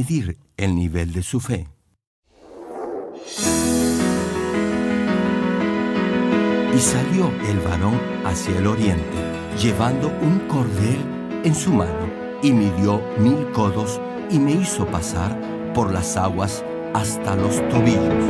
medir el nivel de su fe. Y salió el varón hacia el oriente, llevando un cordel en su mano, y midió 1000 codos, y me hizo pasar por las aguas hasta los tobillos.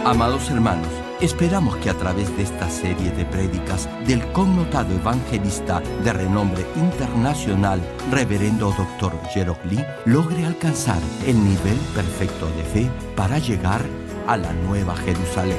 Amados hermanos, esperamos que a través de esta serie de prédicas del connotado evangelista de renombre internacional, Reverendo Dr. Gerald Lee, logre alcanzar el nivel perfecto de fe para llegar a la Nueva Jerusalén.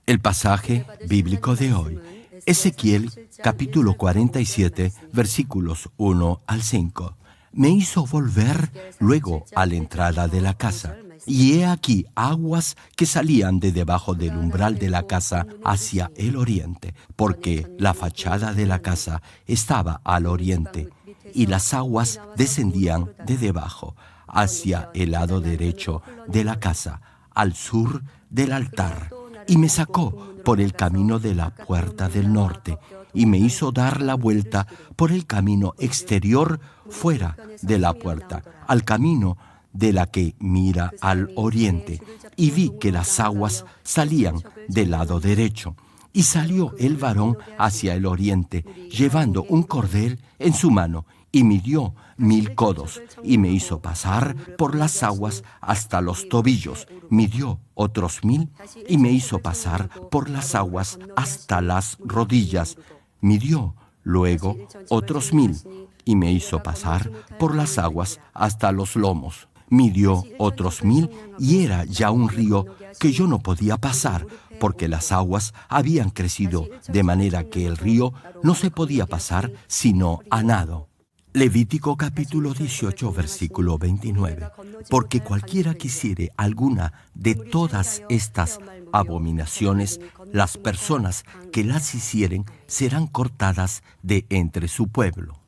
El pasaje bíblico de hoy, Ezequiel capítulo 47, versículos 1 al 5. Me hizo volver luego a la entrada de la casa, y he aquí aguas que salían de debajo del umbral de la casa hacia el oriente, porque la fachada de la casa estaba al oriente, y las aguas descendían de debajo hacia el lado derecho de la casa, al sur del altar. Y me sacó por el camino de la puerta del norte, y me hizo dar la vuelta por el camino exterior fuera de la puerta, al camino de la que mira al oriente, y vi que las aguas salían del lado derecho. Y salió el varón hacia el oriente, llevando un cordel en su mano, y midió 1000 codos, y me hizo pasar por las aguas hasta los tobillos. Midió otros 1000, y me hizo pasar por las aguas hasta las rodillas. Midió luego otros 1000, y me hizo pasar por las aguas hasta los lomos. Midió otros 1000, y era ya un río que yo no podía pasar, porque las aguas habían crecido de manera que el río no se podía pasar sino a nado. Levítico capítulo 18, versículo 29. Porque cualquiera que hiciere alguna de todas estas abominaciones, las personas que las hicieren serán cortadas de entre su pueblo.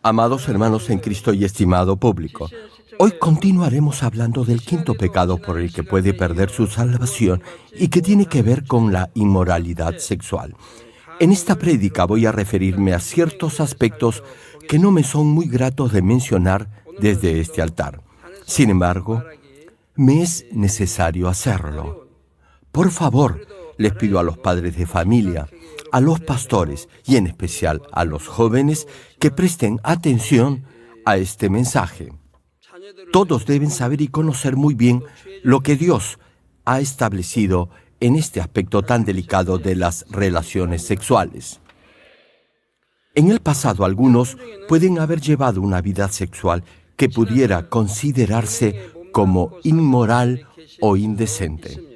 Amados hermanos en Cristo y estimado público, hoy continuaremos hablando del quinto pecado por el que puede perder su salvación y que tiene que ver con la inmoralidad sexual. En esta prédica voy a referirme a ciertos aspectos que no me son muy gratos de mencionar desde este altar. Sin embargo, me es necesario hacerlo. Por favor, les pido a los padres de familia, a los pastores y en especial a los jóvenes que presten atención a este mensaje. Todos deben saber y conocer muy bien lo que Dios ha establecido en este aspecto tan delicado de las relaciones sexuales. En el pasado, algunos pueden haber llevado una vida sexual que pudiera considerarse como inmoral o indecente.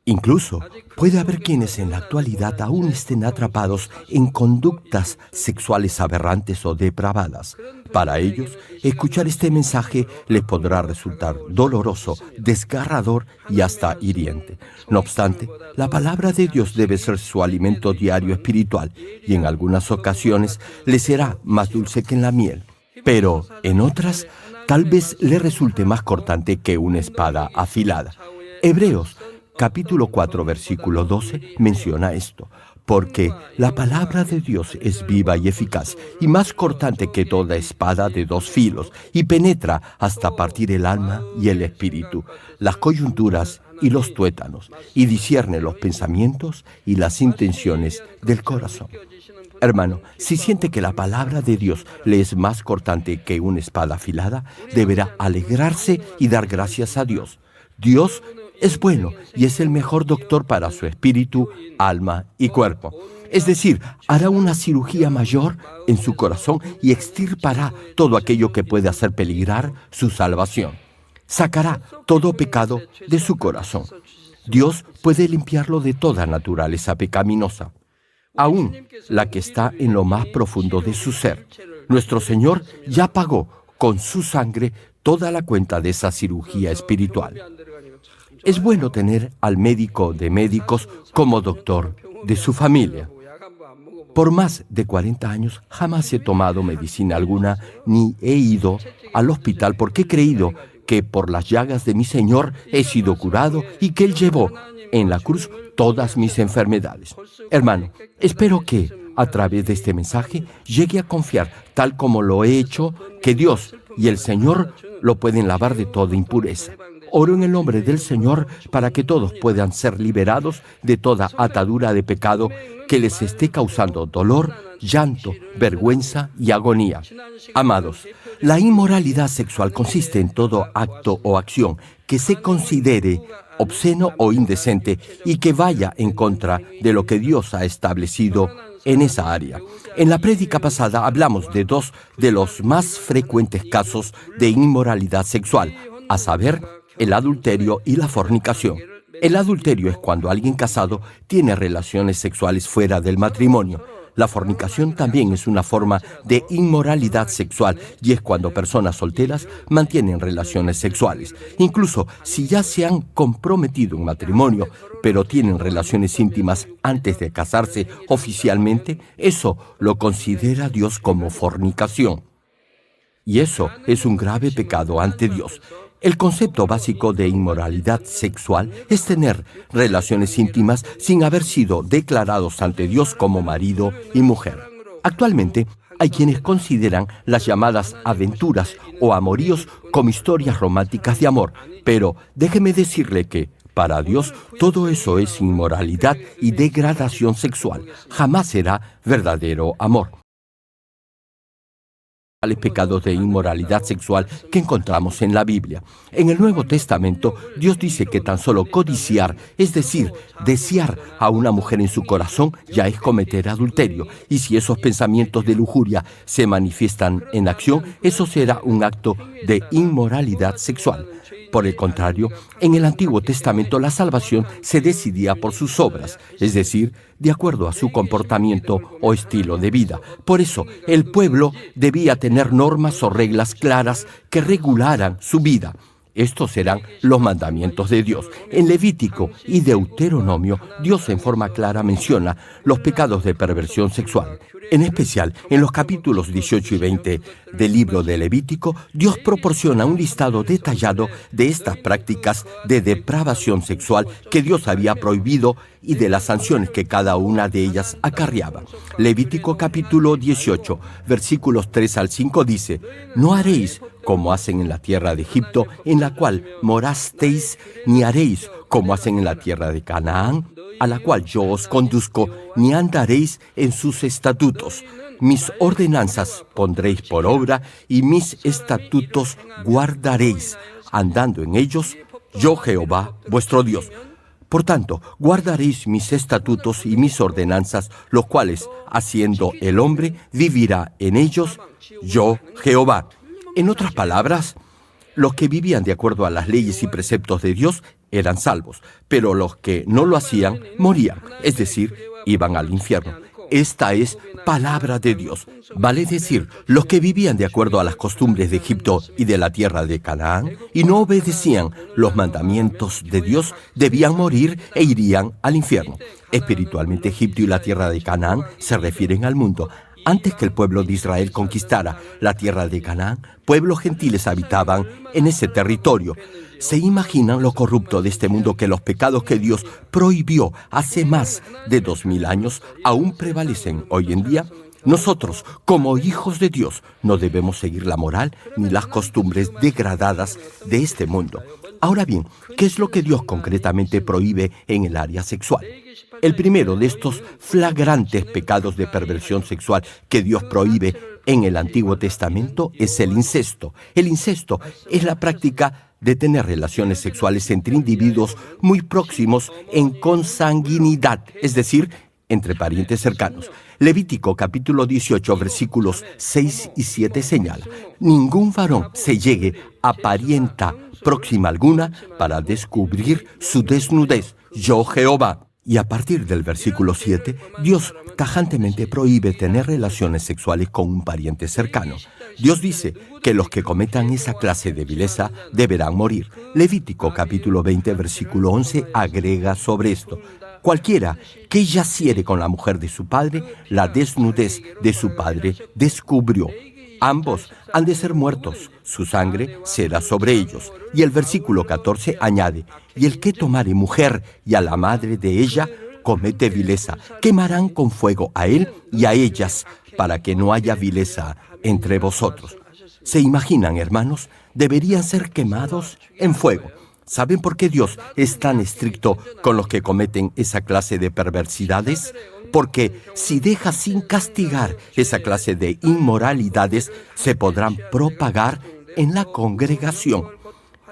Incluso puede haber quienes en la actualidad aún estén atrapados en conductas sexuales aberrantes o depravadas. Para ellos, escuchar este mensaje les podrá resultar doloroso, desgarrador y hasta hiriente. No obstante, la palabra de Dios debe ser su alimento diario espiritual y en algunas ocasiones les será más dulce que en la miel. Pero en otras, tal vez le resulte más cortante que una espada afilada. Hebreos capítulo 4, versículo 12, menciona esto. Porque la palabra de Dios es viva y eficaz, y más cortante que toda espada de dos filos, y penetra hasta partir el alma y el espíritu, las coyunturas y los tuétanos, y discierne los pensamientos y las intenciones del corazón. Hermano, si siente que la palabra de Dios le es más cortante que una espada afilada, deberá alegrarse y dar gracias a Dios. Dios es bueno y es el mejor doctor para su espíritu, alma y cuerpo. Es decir, hará una cirugía mayor en su corazón y extirpará todo aquello que puede hacer peligrar su salvación. Sacará todo pecado de su corazón. Dios puede limpiarlo de toda naturaleza pecaminosa, aún la que está en lo más profundo de su ser. Nuestro Señor ya pagó con su sangre toda la cuenta de esa cirugía espiritual. Es bueno tener al médico de médicos como doctor de su familia. Por más de 40 años jamás he tomado medicina alguna ni he ido al hospital porque he creído que por las llagas de mi Señor he sido curado y que Él llevó en la cruz todas mis enfermedades. Hermano, espero que a través de este mensaje llegue a confiar, tal como lo he hecho, que Dios y el Señor lo pueden lavar de toda impureza. Oro en el nombre del Señor para que todos puedan ser liberados de toda atadura de pecado que les esté causando dolor, llanto, vergüenza y agonía. Amados, la inmoralidad sexual consiste en todo acto o acción que se considere obsceno o indecente y que vaya en contra de lo que Dios ha establecido en esa área. En la prédica pasada hablamos de dos de los más frecuentes casos de inmoralidad sexual, a saber, el adulterio y la fornicación. El adulterio es cuando alguien casado tiene relaciones sexuales fuera del matrimonio. La fornicación también es una forma de inmoralidad sexual y es cuando personas solteras mantienen relaciones sexuales. Incluso si ya se han comprometido en matrimonio, pero tienen relaciones íntimas antes de casarse oficialmente, eso lo considera Dios como fornicación. Y eso es un grave pecado ante Dios. El concepto básico de inmoralidad sexual es tener relaciones íntimas sin haber sido declarados ante Dios como marido y mujer. Actualmente, hay quienes consideran las llamadas aventuras o amoríos como historias románticas de amor, pero déjeme decirle que, para Dios, todo eso es inmoralidad y degradación sexual. Jamás será verdadero amor. Pecados de inmoralidad sexual que encontramos en la Biblia. En el Nuevo Testamento, Dios dice que tan solo codiciar, es decir, desear a una mujer en su corazón, ya es cometer adulterio. Y si esos pensamientos de lujuria se manifiestan en acción, eso será un acto de inmoralidad sexual. Por el contrario, en el Antiguo Testamento la salvación se decidía por sus obras, es decir, de acuerdo a su comportamiento o estilo de vida. Por eso, el pueblo debía tener normas o reglas claras que regularan su vida. Estos serán los mandamientos de Dios. En Levítico y Deuteronomio, Dios en forma clara menciona los pecados de perversión sexual. En especial, en los capítulos 18 y 20 del libro de Levítico, Dios proporciona un listado detallado de estas prácticas de depravación sexual que Dios había prohibido y de las sanciones que cada una de ellas acarreaba. Levítico capítulo 18, versículos 3 al 5 dice: «No haréis como hacen en la tierra de Egipto, en la cual morasteis, ni haréis como hacen en la tierra de Canaán, a la cual yo os conduzco, ni andaréis en sus estatutos. Mis ordenanzas pondréis por obra, y mis estatutos guardaréis, andando en ellos, yo Jehová, vuestro Dios. Por tanto, guardaréis mis estatutos y mis ordenanzas, los cuales, haciendo el hombre, vivirá en ellos, yo Jehová». En otras palabras, los que vivían de acuerdo a las leyes y preceptos de Dios eran salvos, pero los que no lo hacían morían, es decir, iban al infierno. Esta es palabra de Dios. Vale decir, los que vivían de acuerdo a las costumbres de Egipto y de la tierra de Canaán y no obedecían los mandamientos de Dios debían morir e irían al infierno. Espiritualmente, Egipto y la tierra de Canaán se refieren al mundo. Antes que el pueblo de Israel conquistara la tierra de Canaán, pueblos gentiles habitaban en ese territorio. ¿Se imaginan lo corrupto de este mundo que los pecados que Dios prohibió hace más de 2000 años aún prevalecen hoy en día? Nosotros, como hijos de Dios, no debemos seguir la moral ni las costumbres degradadas de este mundo. Ahora bien, ¿qué es lo que Dios concretamente prohíbe en el área sexual? El primero de estos flagrantes pecados de perversión sexual que Dios prohíbe en el Antiguo Testamento es el incesto. El incesto es la práctica de tener relaciones sexuales entre individuos muy próximos en consanguinidad, es decir, entre parientes cercanos. Levítico capítulo 18, versículos 6 y 7 señala: «Ningún varón se llegue a parienta próxima alguna para descubrir su desnudez, yo Jehová». Y a partir del versículo 7, Dios tajantemente prohíbe tener relaciones sexuales con un pariente cercano. Dios dice que los que cometan esa clase de vileza deberán morir. Levítico capítulo 20, versículo 11 agrega sobre esto: «Cualquiera que yaciere con la mujer de su padre, la desnudez de su padre descubrió. Ambos han de ser muertos, su sangre será sobre ellos». Y el versículo 14 añade: «Y el que tomare mujer y a la madre de ella, comete vileza. Quemarán con fuego a él y a ellas, para que no haya vileza entre vosotros». ¿Se imaginan, hermanos? Deberían ser quemados en fuego. ¿Saben por qué Dios es tan estricto con los que cometen esa clase de perversidades? Porque si deja sin castigar esa clase de inmoralidades, se podrán propagar en la congregación.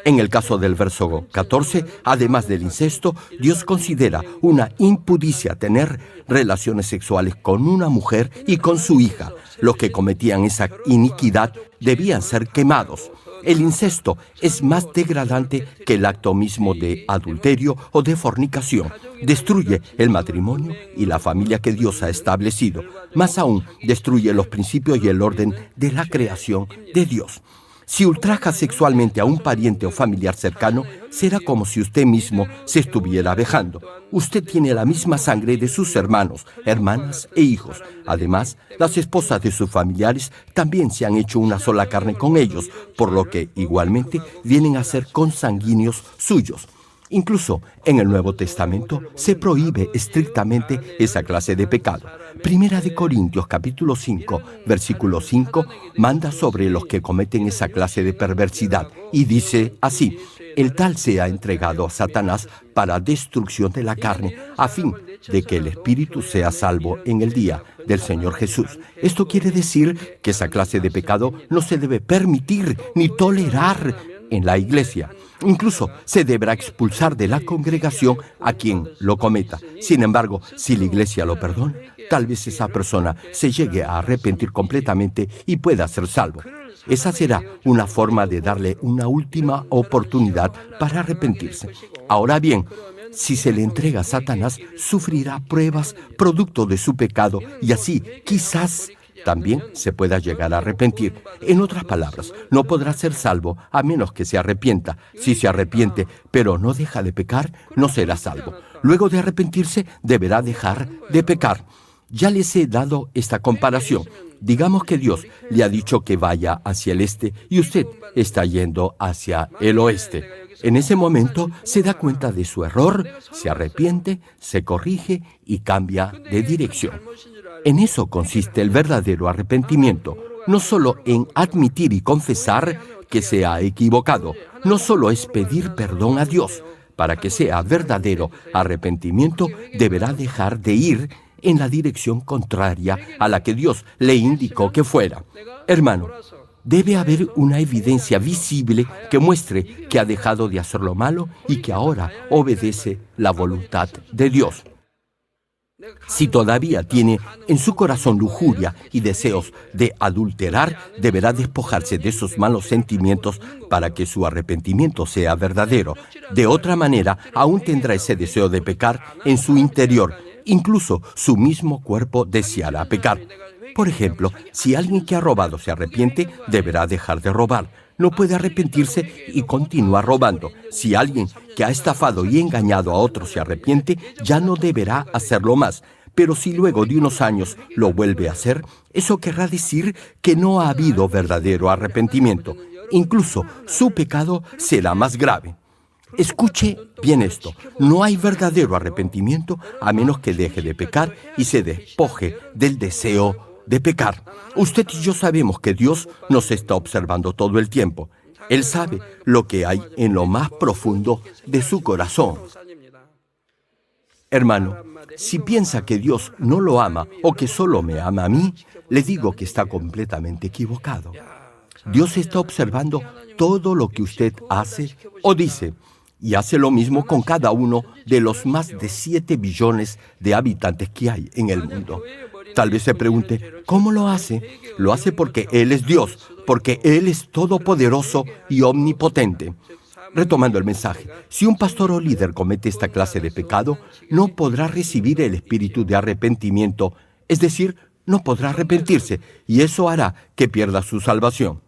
En el caso del verso 14, además del incesto, Dios considera una impudicia tener relaciones sexuales con una mujer y con su hija. Los que cometían esa iniquidad debían ser quemados. El incesto es más degradante que el acto mismo de adulterio o de fornicación. Destruye el matrimonio y la familia que Dios ha establecido. Más aún, destruye los principios y el orden de la creación de Dios. Si ultraja sexualmente a un pariente o familiar cercano, será como si usted mismo se estuviera vejando. Usted tiene la misma sangre de sus hermanos, hermanas e hijos. Además, las esposas de sus familiares también se han hecho una sola carne con ellos, por lo que igualmente vienen a ser consanguíneos suyos. Incluso en el Nuevo Testamento se prohíbe estrictamente esa clase de pecado. Primera de Corintios capítulo 5, versículo 5, manda sobre los que cometen esa clase de perversidad y dice así: «El tal sea entregado a Satanás para destrucción de la carne, a fin de que el espíritu sea salvo en el día del Señor Jesús». Esto quiere decir que esa clase de pecado no se debe permitir ni tolerar en la iglesia. Incluso se deberá expulsar de la congregación a quien lo cometa. Sin embargo, si la iglesia lo perdona, tal vez esa persona se llegue a arrepentir completamente y pueda ser salvo. Esa será una forma de darle una última oportunidad para arrepentirse. Ahora bien, si se le entrega a Satanás, sufrirá pruebas producto de su pecado y así quizás también se pueda llegar a arrepentir. En otras palabras, no podrá ser salvo a menos que se arrepienta. Si se arrepiente, pero no deja de pecar, no será salvo. Luego de arrepentirse, deberá dejar de pecar. Ya les he dado esta comparación. Digamos que Dios le ha dicho que vaya hacia el este y usted está yendo hacia el oeste. En ese momento se da cuenta de su error, se arrepiente, se corrige y cambia de dirección. En eso consiste el verdadero arrepentimiento, no solo en admitir y confesar que se ha equivocado, no solo es pedir perdón a Dios. Para que sea verdadero arrepentimiento, deberá dejar de ir en la dirección contraria a la que Dios le indicó que fuera. Hermano, debe haber una evidencia visible que muestre que ha dejado de hacer lo malo y que ahora obedece la voluntad de Dios. Si todavía tiene en su corazón lujuria y deseos de adulterar, deberá despojarse de esos malos sentimientos para que su arrepentimiento sea verdadero. De otra manera, aún tendrá ese deseo de pecar en su interior. Incluso su mismo cuerpo deseará pecar. Por ejemplo, si alguien que ha robado se arrepiente, deberá dejar de robar. No puede arrepentirse y continuar robando. Si alguien que ha estafado y engañado a otros se arrepiente, ya no deberá hacerlo más. Pero si luego de unos años lo vuelve a hacer, eso querrá decir que no ha habido verdadero arrepentimiento. Incluso su pecado será más grave. Escuche bien esto, no hay verdadero arrepentimiento a menos que deje de pecar y se despoje del deseo de pecar. Usted y yo sabemos que Dios nos está observando todo el tiempo. Él sabe lo que hay en lo más profundo de su corazón. Hermano, si piensa que Dios no lo ama o que solo me ama a mí, le digo que está completamente equivocado. Dios está observando todo lo que usted hace o dice. Y hace lo mismo con cada uno de los más de 7 billones de habitantes que hay en el mundo. Tal vez se pregunte, ¿cómo lo hace? Lo hace porque Él es Dios, porque Él es todopoderoso y omnipotente. Retomando el mensaje, si un pastor o líder comete esta clase de pecado, no podrá recibir el espíritu de arrepentimiento, es decir, no podrá arrepentirse, y eso hará que pierda su salvación.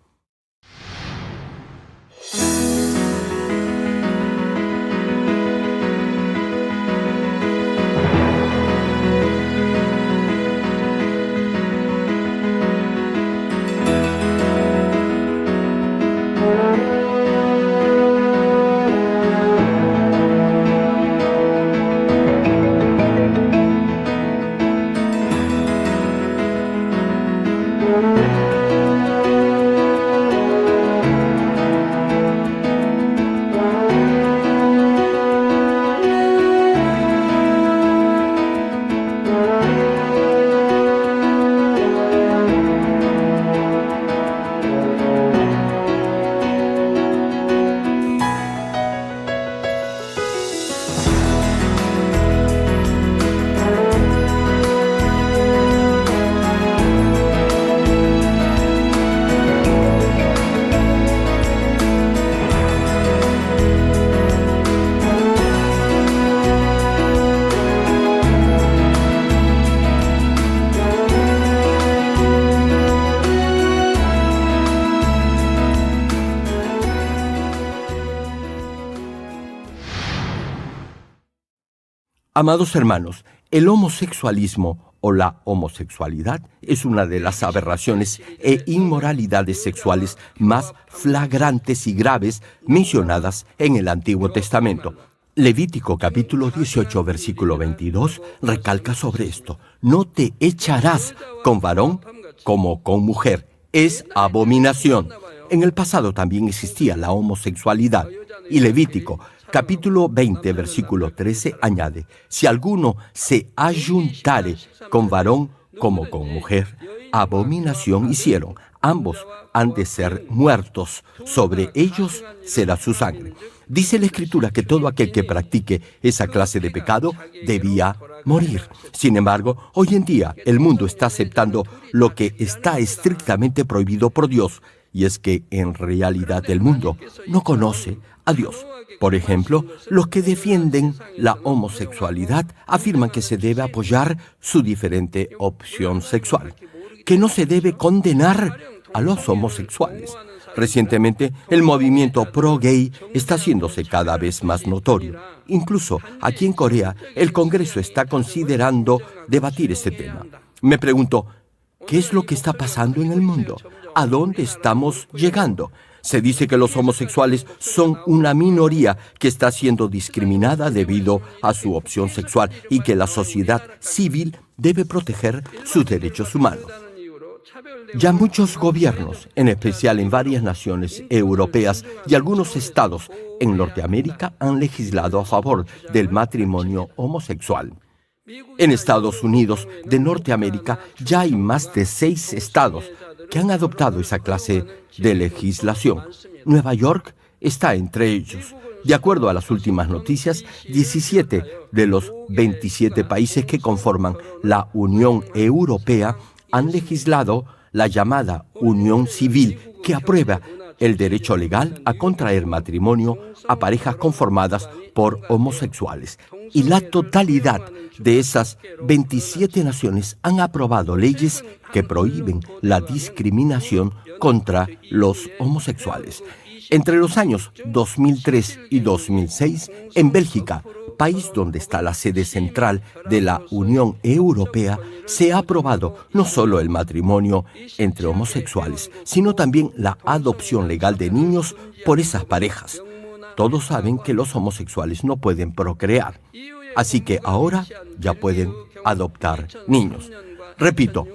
Amados hermanos, el homosexualismo o la homosexualidad es una de las aberraciones e inmoralidades sexuales más flagrantes y graves mencionadas en el Antiguo Testamento. Levítico capítulo 18, versículo 22, recalca sobre esto. No te echarás con varón como con mujer. Es abominación. En el pasado también existía la homosexualidad. Y Levítico capítulo 20, versículo 13, añade, si alguno se ayuntare con varón como con mujer, abominación hicieron. Ambos han de ser muertos. Sobre ellos será su sangre. Dice la Escritura que todo aquel que practique esa clase de pecado debía morir. Sin embargo, hoy en día el mundo está aceptando lo que está estrictamente prohibido por Dios, y es que en realidad el mundo no conoce a Dios. Por ejemplo, los que defienden la homosexualidad afirman que se debe apoyar su diferente opción sexual. que no se debe condenar a los homosexuales. Recientemente, el movimiento pro-gay está haciéndose cada vez más notorio. Incluso aquí en Corea, el Congreso está considerando debatir este tema. Me pregunto, ¿qué es lo que está pasando en el mundo? ¿A dónde estamos llegando? Se dice que los homosexuales son una minoría que está siendo discriminada debido a su opción sexual y que la sociedad civil debe proteger sus derechos humanos. Ya muchos gobiernos, en especial en varias naciones europeas y algunos estados en Norteamérica, han legislado a favor del matrimonio homosexual. En Estados Unidos de Norteamérica ya hay más de 6 estados que han adoptado esa clase de legislación. Nueva York está entre ellos. De acuerdo a las últimas noticias, 17 de los 27 países que conforman la Unión Europea han legislado la llamada unión civil, que aprueba el derecho legal a contraer matrimonio a parejas conformadas por homosexuales. Y la totalidad de esas 27 naciones han aprobado leyes que prohíben la discriminación contra los homosexuales. Entre los años 2003 y 2006, en Bélgica, país donde está la sede central de la Unión Europea, se ha aprobado no solo el matrimonio entre homosexuales, sino también la adopción legal de niños por esas parejas. Todos saben que los homosexuales no pueden procrear, así que ahora ya pueden adoptar niños. Repito,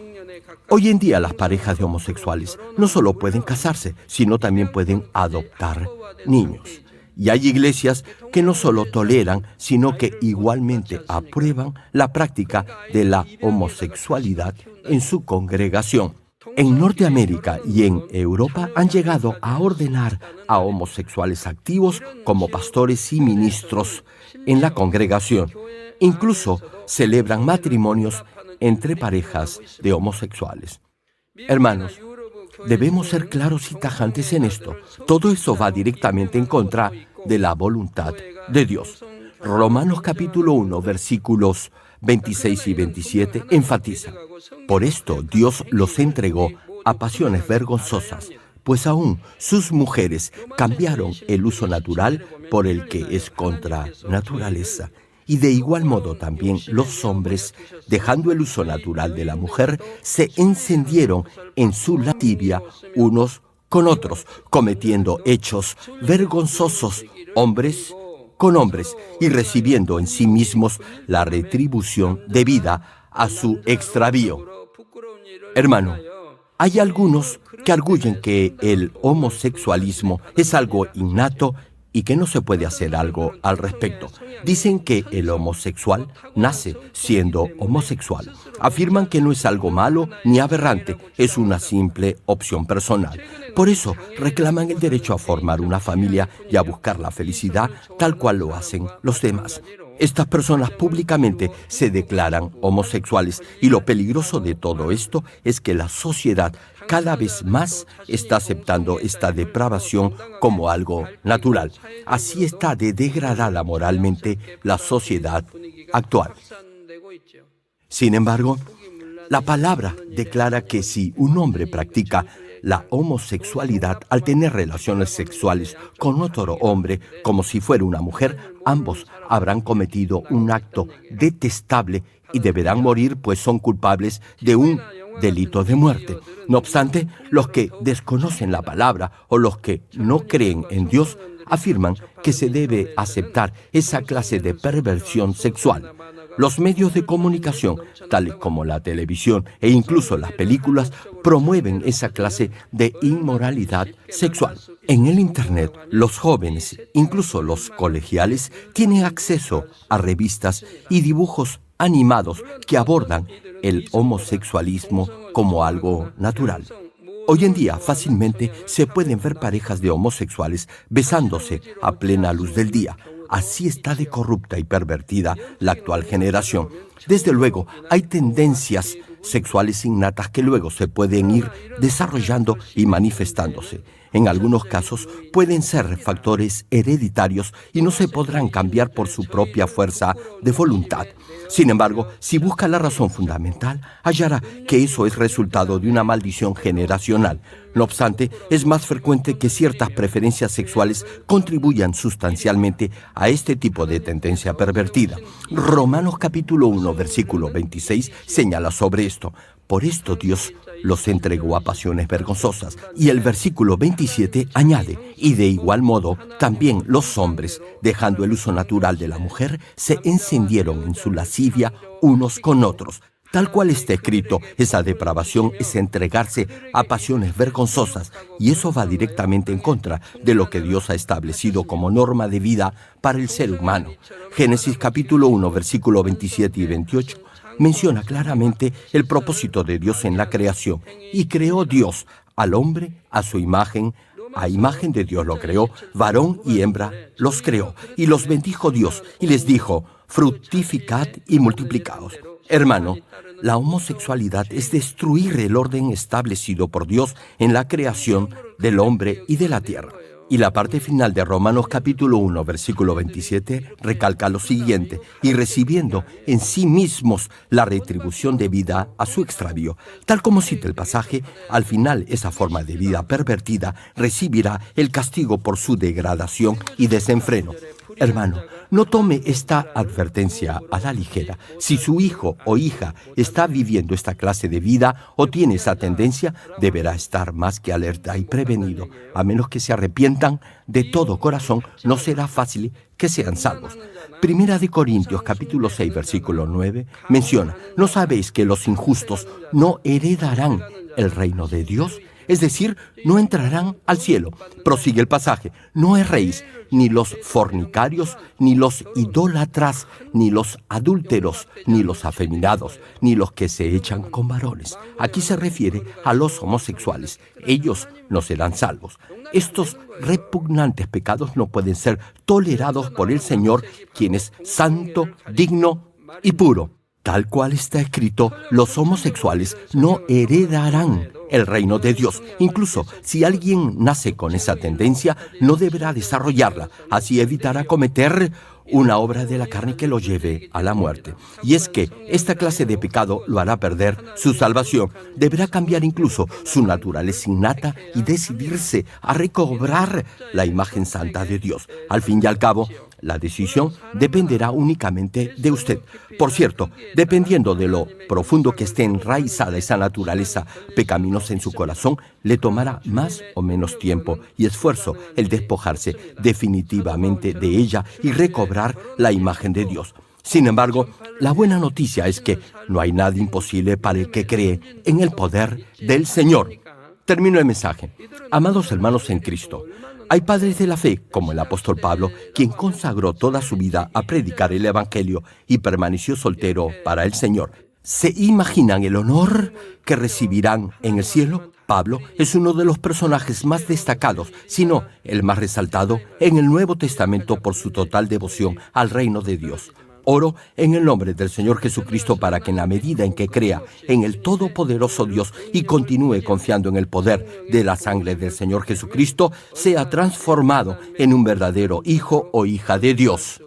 hoy en día las parejas de homosexuales no solo pueden casarse, sino también pueden adoptar niños. Y hay iglesias que no solo toleran, sino que igualmente aprueban la práctica de la homosexualidad en su congregación. En Norteamérica y en Europa han llegado a ordenar a homosexuales activos como pastores y ministros en la congregación. Incluso celebran matrimonios entre parejas de homosexuales. Hermanos, debemos ser claros y tajantes en esto. Todo eso va directamente en contra de la voluntad de Dios. Romanos capítulo 1, versículos 26 y 27 enfatiza: por esto Dios los entregó a pasiones vergonzosas, pues aún sus mujeres cambiaron el uso natural por el que es contra naturaleza. Y de igual modo también los hombres, dejando el uso natural de la mujer, se encendieron en su lascivia unos con otros, cometiendo hechos vergonzosos hombres con hombres y recibiendo en sí mismos la retribución debida a su extravío. Hermano, hay algunos que arguyen que el homosexualismo es algo innato y que no se puede hacer algo al respecto. Dicen que el homosexual nace siendo homosexual. Afirman que no es algo malo ni aberrante, es una simple opción personal. Por eso reclaman el derecho a formar una familia y a buscar la felicidad tal cual lo hacen los demás. Estas personas públicamente se declaran homosexuales y lo peligroso de todo esto es que la sociedad cada vez más está aceptando esta depravación como algo natural. Así está de degradada moralmente la sociedad actual. Sin embargo, la palabra declara que si un hombre practica la homosexualidad al tener relaciones sexuales con otro hombre como si fuera una mujer, ambos habrán cometido un acto detestable y deberán morir, pues son culpables de un delito de muerte. No obstante, los que desconocen la palabra o los que no creen en Dios afirman que se debe aceptar esa clase de perversión sexual. Los medios de comunicación, tales como la televisión e incluso las películas, promueven esa clase de inmoralidad sexual. En el Internet, los jóvenes, incluso los colegiales, tienen acceso a revistas y dibujos animados que abordan el homosexualismo como algo natural. Hoy en día fácilmente se pueden ver parejas de homosexuales besándose a plena luz del día. Así está de corrupta y pervertida la actual generación. Desde luego, hay tendencias sexuales innatas que luego se pueden ir desarrollando y manifestándose. En algunos casos pueden ser factores hereditarios y no se podrán cambiar por su propia fuerza de voluntad. Sin embargo, si busca la razón fundamental, hallará que eso es resultado de una maldición generacional. No obstante, es más frecuente que ciertas preferencias sexuales contribuyan sustancialmente a este tipo de tendencia pervertida. Romanos capítulo 1, versículo 26 señala sobre esto. Por esto Dios los entregó a pasiones vergonzosas. Y el versículo 27 añade, y de igual modo, también los hombres, dejando el uso natural de la mujer, se encendieron en su lascivia unos con otros. Tal cual está escrito, esa depravación es entregarse a pasiones vergonzosas, y eso va directamente en contra de lo que Dios ha establecido como norma de vida para el ser humano. Génesis capítulo 1, versículo 27 y 28, menciona claramente el propósito de Dios en la creación. Y creó Dios al hombre a su imagen. A imagen de Dios lo creó, varón y hembra los creó. Y los bendijo Dios y les dijo, fructificad y multiplicaos. Hermano, la homosexualidad es destruir el orden establecido por Dios en la creación del hombre y de la tierra. Y la parte final de Romanos capítulo 1, versículo 27, recalca lo siguiente, y recibiendo en sí mismos la retribución debida a su extravío. Tal como cita el pasaje, al final esa forma de vida pervertida recibirá el castigo por su degradación y desenfreno. Hermano, no tome esta advertencia a la ligera. Si su hijo o hija está viviendo esta clase de vida o tiene esa tendencia, deberá estar más que alerta y prevenido. A menos que se arrepientan de todo corazón, no será fácil que sean salvos. Primera de Corintios capítulo 6, versículo 9, menciona, ¿no sabéis que los injustos no heredarán el reino de Dios? Es decir, no entrarán al cielo. Prosigue el pasaje. No erréis, ni los fornicarios, ni los idólatras, ni los adúlteros, ni los afeminados, ni los que se echan con varones. Aquí se refiere a los homosexuales. Ellos no serán salvos. Estos repugnantes pecados no pueden ser tolerados por el Señor, quien es santo, digno y puro. Tal cual está escrito, los homosexuales no heredarán el reino de Dios. Incluso si alguien nace con esa tendencia, no deberá desarrollarla. Así evitará cometer una obra de la carne que lo lleve a la muerte. Y es que esta clase de pecado lo hará perder su salvación. Deberá cambiar incluso su naturaleza innata y decidirse a recobrar la imagen santa de Dios. Al fin y al cabo, la decisión dependerá únicamente de usted. Por cierto, dependiendo de lo profundo que esté enraizada esa naturaleza pecaminosa en su corazón, le tomará más o menos tiempo y esfuerzo el despojarse definitivamente de ella y recobrar la imagen de Dios. Sin embargo, la buena noticia es que no hay nada imposible para el que cree en el poder del Señor. Termino el mensaje. Amados hermanos en Cristo, hay padres de la fe, como el apóstol Pablo, quien consagró toda su vida a predicar el Evangelio y permaneció soltero para el Señor. ¿Se imaginan el honor que recibirán en el cielo? Pablo es uno de los personajes más destacados, si no el más resaltado, en el Nuevo Testamento por su total devoción al reino de Dios. Oro en el nombre del Señor Jesucristo para que en la medida en que crea en el todopoderoso Dios y continúe confiando en el poder de la sangre del Señor Jesucristo, sea transformado en un verdadero hijo o hija de Dios.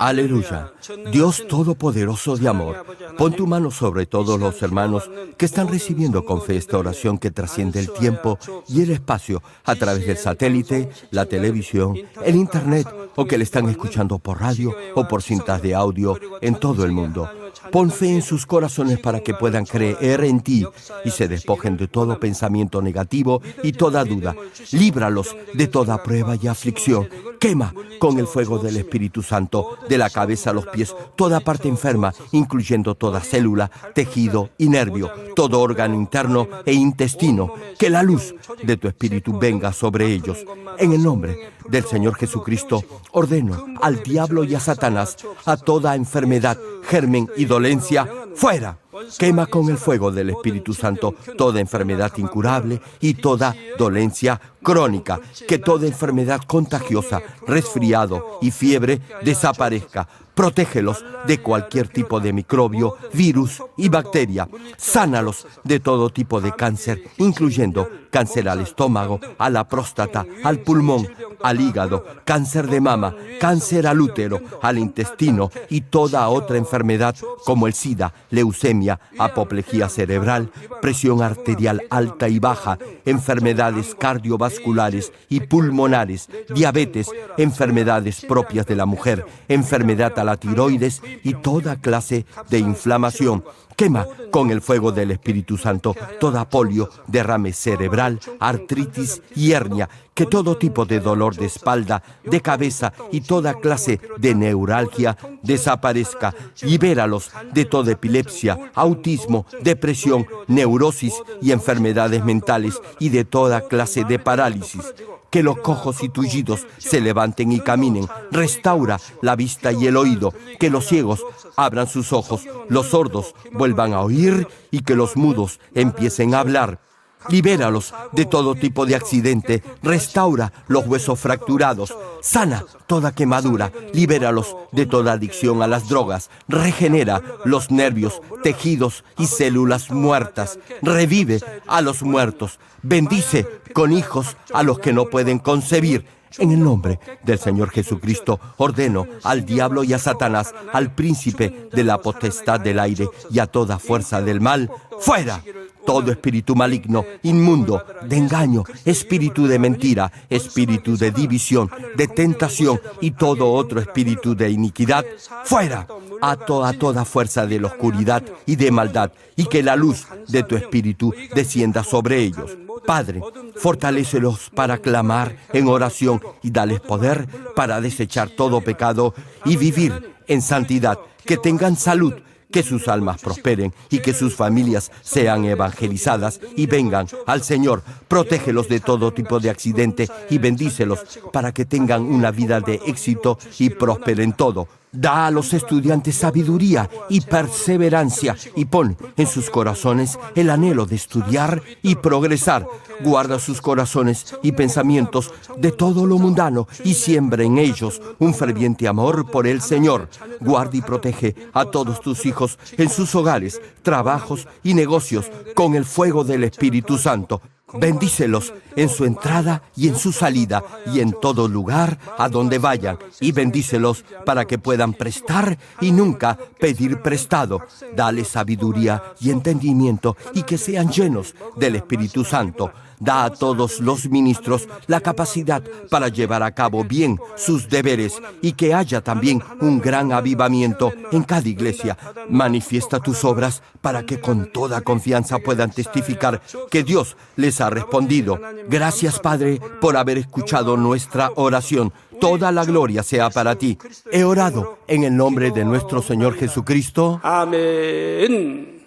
Aleluya. Dios Todopoderoso de amor, pon tu mano sobre todos los hermanos que están recibiendo con fe esta oración que trasciende el tiempo y el espacio a través del satélite, la televisión, el internet o que le están escuchando por radio o por cintas de audio en todo el mundo. Pon fe en sus corazones para que puedan creer en ti y se despojen de todo pensamiento negativo y toda duda. Líbralos de toda prueba y aflicción. Quema con el fuego del Espíritu Santo, de la cabeza a los pies, toda parte enferma, incluyendo toda célula, tejido y nervio, todo órgano interno e intestino. Que la luz de tu Espíritu venga sobre ellos. En el nombre del Señor Jesucristo, ordeno al diablo y a Satanás, a toda enfermedad, germen y dolencia, ¡fuera! Quema con el fuego del Espíritu Santo toda enfermedad incurable y toda dolencia crónica, que toda enfermedad contagiosa, resfriado y fiebre desaparezca. Protégelos de cualquier tipo de microbio, virus y bacteria. Sánalos de todo tipo de cáncer, incluyendo cáncer al estómago, a la próstata, al pulmón, al hígado, cáncer de mama, cáncer al útero, al intestino y toda otra enfermedad como el SIDA, leucemia, apoplejía cerebral, presión arterial alta y baja, enfermedades cardiovasculares y pulmonares, diabetes, enfermedades propias de la mujer, enfermedad a la tiroides y toda clase de inflamación. Quema con el fuego del Espíritu Santo toda polio, derrame cerebral, artritis y hernia, que todo tipo de dolor de espalda, de cabeza y toda clase de neuralgia desaparezca. Libéralos de toda epilepsia, autismo, depresión, neurosis y enfermedades mentales y de toda clase de parálisis. Que los cojos y tullidos se levanten y caminen. Restaura la vista y el oído. Que los ciegos abran sus ojos, los sordos vuelvan a oír y que los mudos empiecen a hablar. Libéralos de todo tipo de accidente, restaura los huesos fracturados, sana toda quemadura, libéralos de toda adicción a las drogas, regenera los nervios, tejidos y células muertas, revive a los muertos, bendice con hijos a los que no pueden concebir. En el nombre del Señor Jesucristo, ordeno al diablo y a Satanás, al príncipe de la potestad del aire y a toda fuerza del mal, ¡fuera! Todo espíritu maligno, inmundo, de engaño, espíritu de mentira, espíritu de división, de tentación y todo otro espíritu de iniquidad, ¡fuera! Ato a toda fuerza de la oscuridad y de maldad, y que la luz de tu espíritu descienda sobre ellos. Padre, fortalécelos para clamar en oración y dales poder para desechar todo pecado y vivir en santidad, que tengan salud, que sus almas prosperen y que sus familias sean evangelizadas y vengan al Señor. Protégelos de todo tipo de accidente y bendícelos para que tengan una vida de éxito y prosperen todo. Da a los estudiantes sabiduría y perseverancia y pon en sus corazones el anhelo de estudiar y progresar. Guarda sus corazones y pensamientos de todo lo mundano y siembra en ellos un ferviente amor por el Señor. Guarda y protege a todos tus hijos en sus hogares, trabajos y negocios con el fuego del Espíritu Santo. Bendícelos en su entrada y en su salida y en todo lugar a donde vayan, y bendícelos para que puedan prestar y nunca pedir prestado. Dale sabiduría y entendimiento y que sean llenos del Espíritu Santo. Da a todos los ministros la capacidad para llevar a cabo bien sus deberes y que haya también un gran avivamiento en cada iglesia. Manifiesta tus obras para que con toda confianza puedan testificar que Dios les ha respondido. Gracias, Padre, por haber escuchado nuestra oración. Toda la gloria sea para ti. He orado en el nombre de nuestro Señor Jesucristo. Amén.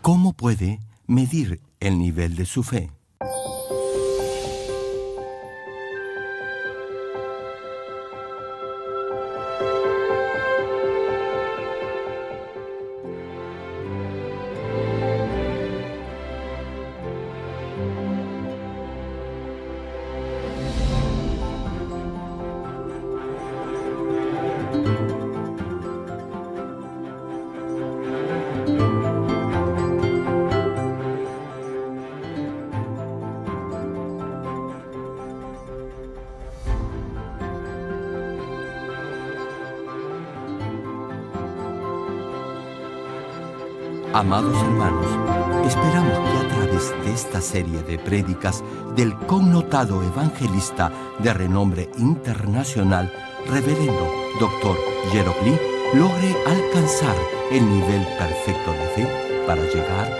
¿Cómo puede medir el nivel de su fe? Amados hermanos, esperamos que a través de esta serie de prédicas del connotado evangelista de renombre internacional, reverendo Dr. Gerald Lee, logre alcanzar el nivel perfecto de fe para llegar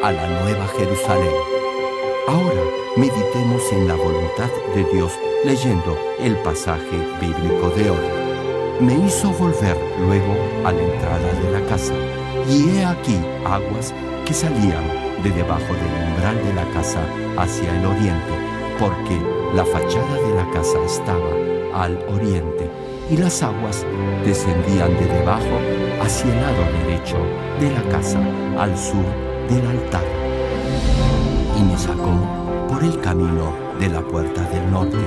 a la Nueva Jerusalén. Ahora meditemos en la voluntad de Dios leyendo el pasaje bíblico de hoy. Me hizo volver luego a la entrada de la casa, y he aquí aguas que salían de debajo del umbral de la casa hacia el oriente, porque la fachada de la casa estaba al oriente, y las aguas descendían de debajo hacia el lado derecho de la casa, al sur del altar. Y me sacó por el camino de la puerta del norte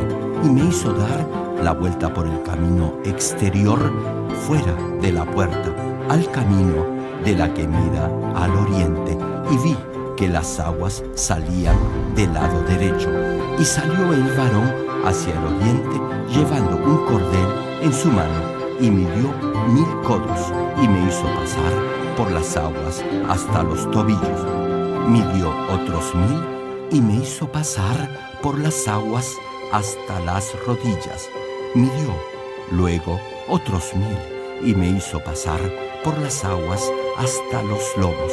y me hizo dar la vuelta por el camino exterior fuera de la puerta, al camino de la que mira al oriente, y vi que las aguas salían del lado derecho, y salió el varón hacia el oriente llevando un cordel en su mano, y midió 1000 codos, y me hizo pasar por las aguas hasta los tobillos. Midió otros 1000, y me hizo pasar por las aguas hasta las rodillas. Midió luego otros 1000, y me hizo pasar por las aguas hasta los lomos.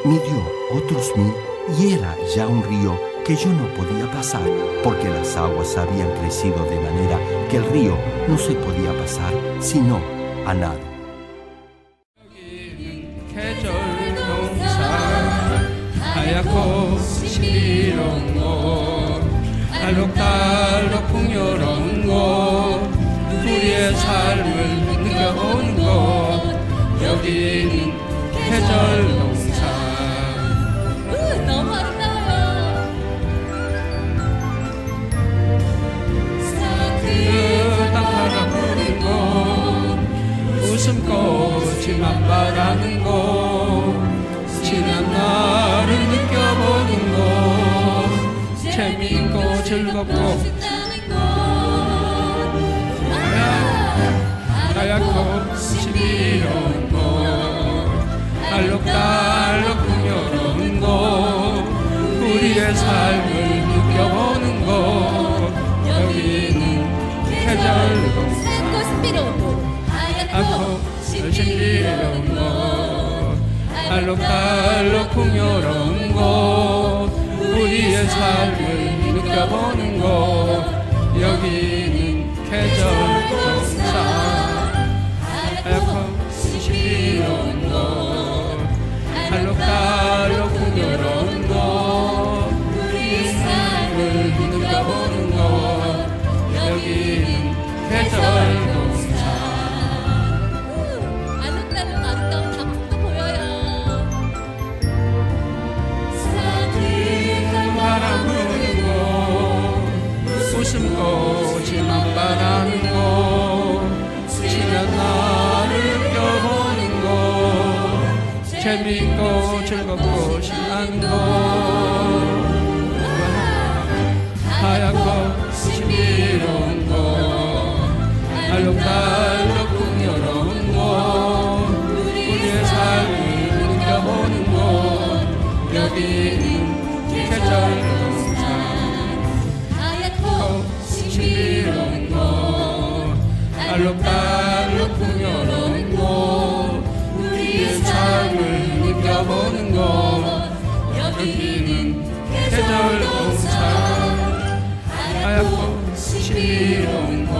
Midió otros 1000, y era ya un río que yo no podía pasar, porque las aguas habían crecido de manera que el río no se podía pasar sino a nado. 하얗고 시끄러운 곳, 알록달록 풍요로운 곳, 우리의 삶을 느껴보는 곳, 여기는 계절농사. 너무 아름다워요. 그 땅 바라보는 곳, 웃음꽃이 만발하는 곳, 지난 날을 느껴보는 곳, 재미있고 즐겁고 신나는 곳. 하얗고 시끄러운 곳, 알록달록 풍요로운 곳, 우리의 삶을 느껴보는 곳, 여기는 계절농사. 하얗고 신비로운 곳. 하얗고 신비로운 곳, 알록달록 풍요로운 곳, 우리의 삶을 느껴보는 곳, 여기는 계절농사. 하얗고 신비로운 곳, 알록달록 풍요로운 곳, 우리의 삶을 느껴보는 곳, 여기는 계절농사. 알록달록 아름다운 단풍도 보여요. 바람 부는 곳, 웃음꽃이 만발하는 곳, 지난 날을 느껴보는 곳, 재미있고 즐겁고 신나는 곳, 하얗고 신비로운 곳, 알록달록 풍요로운 곳, 우리의 삶을 느껴보는 곳, 여기는 계절농사. 하얗고 신비로운 곳, 알록달록 풍요로운 곳, 우리의 삶을 느껴보는 곳, 여기는 계절농사. 하얗고 신비로운 곳,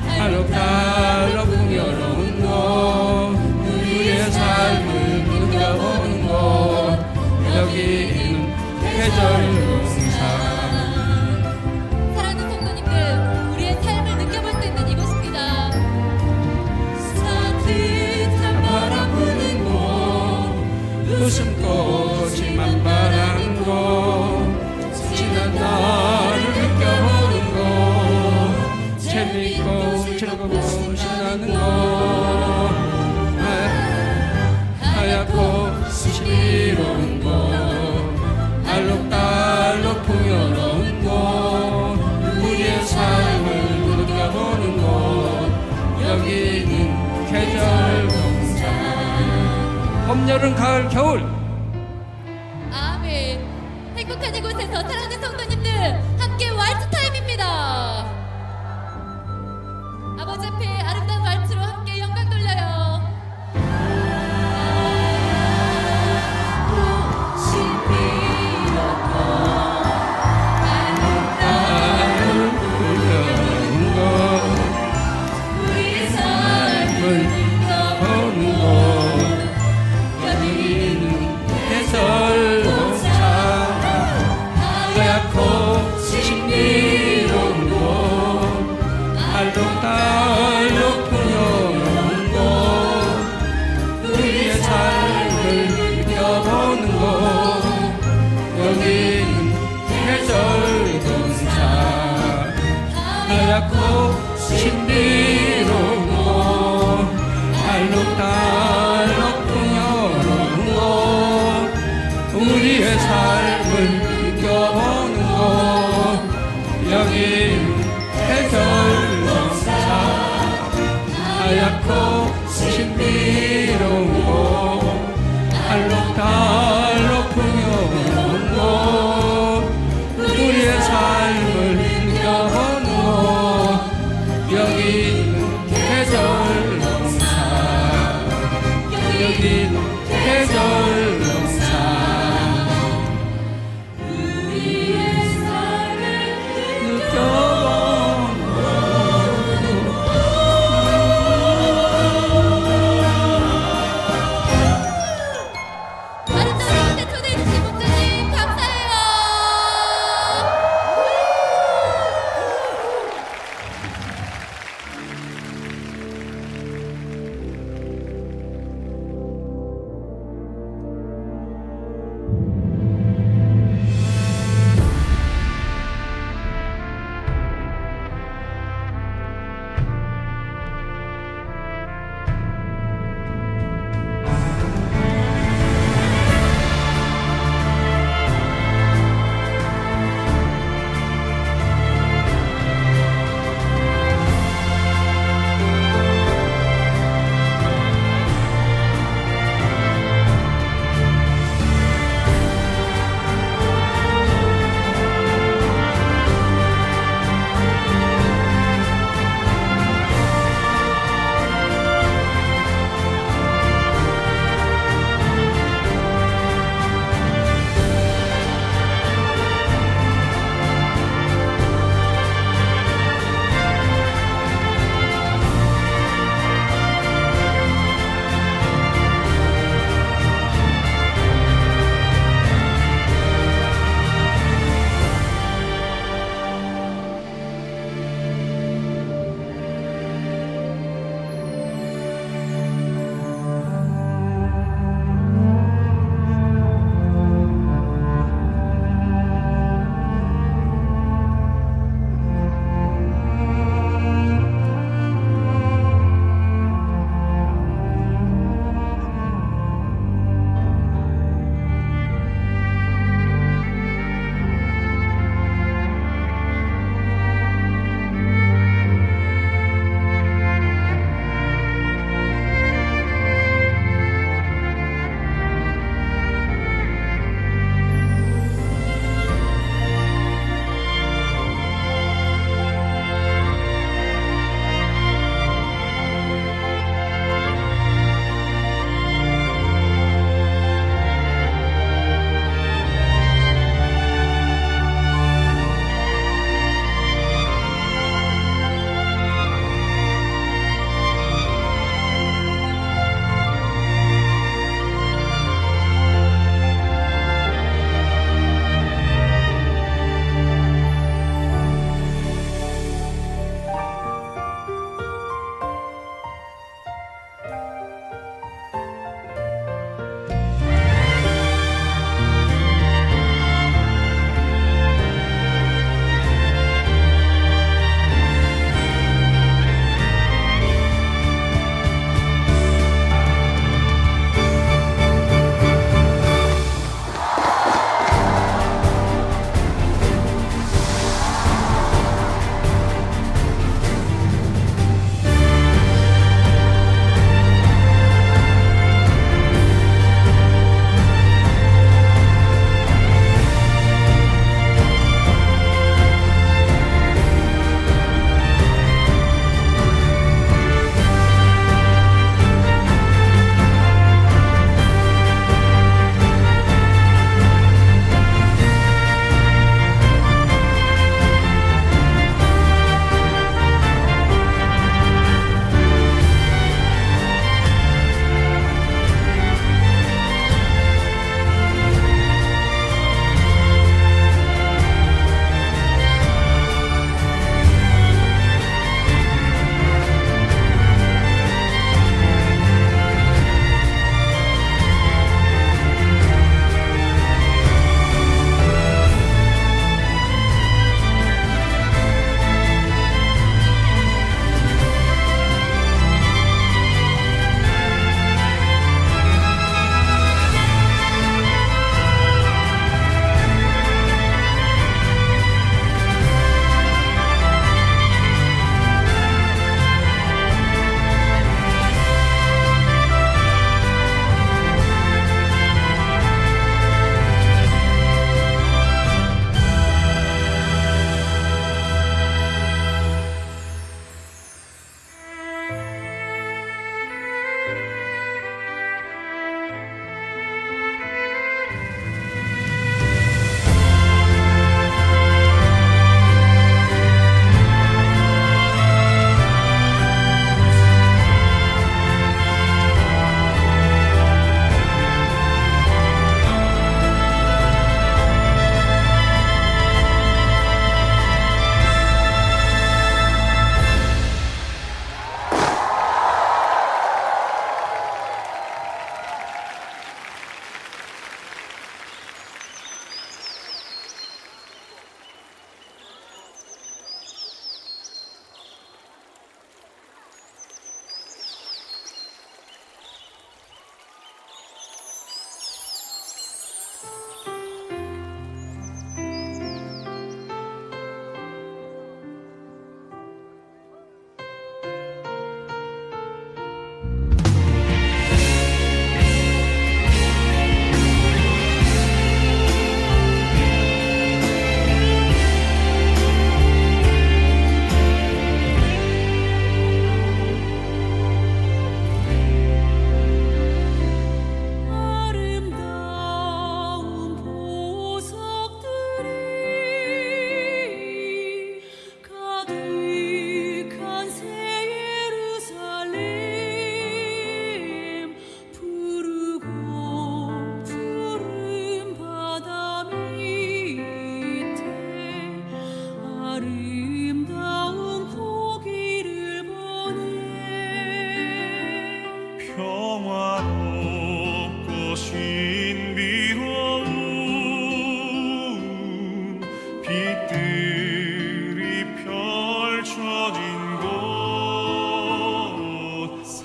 알록달록 풍요로운 곳, 우리의 삶을 느껴보는 곳, 여기는 계절농사. 사랑하는 성도님들, 우리의 삶을 느껴볼 수 있는 이곳입니다. 따뜻한 바람 부는 곳, 웃음꽃이 만발한 곳, 지난 날을 느껴보는 곳, 재미있고 즐겁고 신나는 곳, 하얗고 신비로운 곳, 알록달록 풍요로운 곳, 우리의 삶을 느껴보는 곳, 여기는 계절농사. 봄, 여름, 가을, 겨울. 아멘. 행복한 이곳에서 사랑하는 성도님들 함께 왈츠 타임입니다. 아버지 앞에 아름다운 왈츠로 함께 영광 돌려요. 나를 부르는 곳, 우리의 삶을 보는 곳, 여기는 계절농사. 하얗고 신비로운 곳, 알록달록 풍요로운 곳, 우리의 삶을 느껴보는 곳, 여기는 하얗고 신비로운 곳 알록달록 풍요로운 곳 우리의 삶을 힘겨운 곳 여기는 계절 농사 여기는 계절 농사 우리의 삶을 느껴본 아름다운 곳에 초대해주신 목사님 감사해요.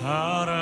사랑